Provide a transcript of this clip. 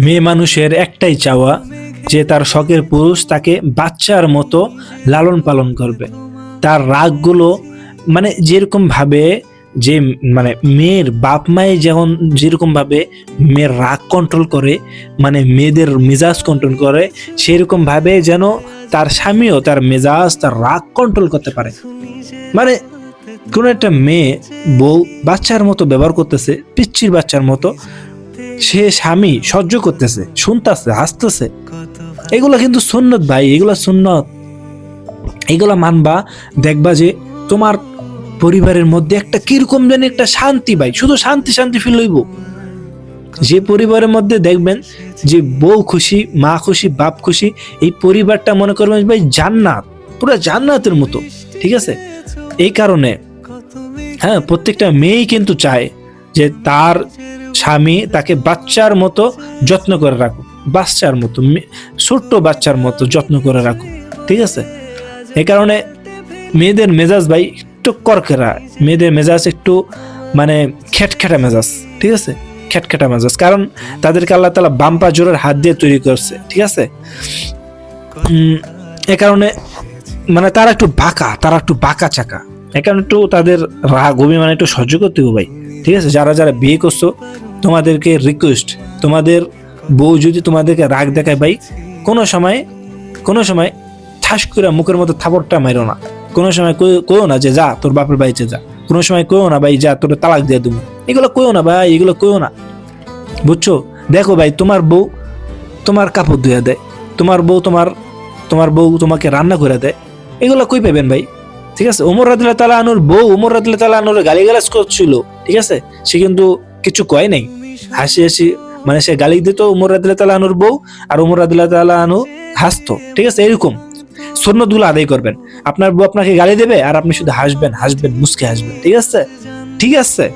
মেয়ে মানুষের একটাই চাওয়া যে তার শখের পুরুষ তাকে বাচ্চার মতো লালন পালন করবে। তার রাগগুলো মানে যেরকম ভাবে যে মানে মেয়ের বাপ মায়ে যেমন যেরকম ভাবে মেয়ের রাগ কন্ট্রোল করে, মানে মেয়েদের মেজাজ কন্ট্রোল করে, সেরকম ভাবে যেন তার স্বামীও তার মেজাজ তার রাগ কন্ট্রোল করতে পারে। মানে কোন একটা মেয়ে বউ বাচ্চার মতো ব্যবহার করতেছে, পিচ্চির বাচ্চার মতো, সে স্বামী সহ্য করতেছে, শুনতেছে, হাসতেছে। এগুলা কিন্তু সুন্নত ভাই, এগুলা সুন্নত, এগুলা মানবা, দেখবা যে তোমার পরিবারের মধ্যে একটা কিরকম জানি একটা শান্তি ভাই, শুধু শান্তি শান্তি ফিল হইব। যে পরিবারের মধ্যে দেখবেন যে বউ খুশি, মা খুশি, বাপ খুশি, এই পরিবারটা মনে করবেন ভাই জান্নাত, পুরো জান্নাতের মতো। ঠিক আছে, এই কারণে হ্যাঁ, প্রত্যেকটা মেয়েই কিন্তু চায় যে তার স্বামী তাকে বাচ্চার মতো যত্ন করে রাখুক, বাচ্চার মতো, ছোট্ট বাচ্চার মতো যত্ন করে রাখুক। ঠিক আছে, এই কারণে মেয়েদের মেজাজ ভাই একটু করকেরা, মেয়েদের মেজাজ একটু মানে খেটখেটা মেজাজ। ঠিক আছে, খেটখেটা মেজাজ, কারণ তাদেরকে আল্লাহ তাআলা বাম্পা জোরের হাত দিয়ে তৈরি করছে। ঠিক আছে, এ কারণে মানে তারা একটু বাঁকা চাকা, এ কারণে একটু তাদের রাগ অভিমান একটু সহ্য করতে হবে ভাই। ঠিক আছে, যারা যারা বিয়ে করছো তোমাদেরকে রিকোয়েস্ট, তোমাদের বউ যদি তোমাদেরকে রাগ দেখায় ভাই, কোনো সময় ঠাস করে মুখের মতো থাপড়টা মারো না। কোনো সময় কইও না যে যা তোর বাপের বাড়িতে যা, কোনো সময় কইও না ভাই যা তোর তালাক দিয়ে দেবো, এগুলো কইও না ভাই, এগুলো কইও না, বুঝছো? দেখো ভাই, তোমার বউ তোমার কাপড় ধুয়ে দেয়, তোমার বউ তোমাকে রান্না করে দেয়, এগুলো কই পাবেন ভাই? ঠিক আছে, ওমর রাদিয়াল্লাহু তাআলা আনহুর বউ ওমর রাদিয়াল্লাহু তাআলা আনহুর গালিগালাজ করছিল। ঠিক আছে, সে কিন্তু কিছু কয় নাই, হাসি হাসি মানে সে গালি দিত ওমর রাদিয়াল্লাহু তাআলা আনহুর বউ, আর ওমর রাদিয়াল্লাহু তাআলা আনহু হাসতো। ঠিক আছে, এরকম সুন্নতগুলো আদায় করবেন। আপনার বউ আপনাকে গালি দেবে আর আপনি শুধু হাসবেন, মুচকে হাসবেন। ঠিক আছে, ঠিক আছে।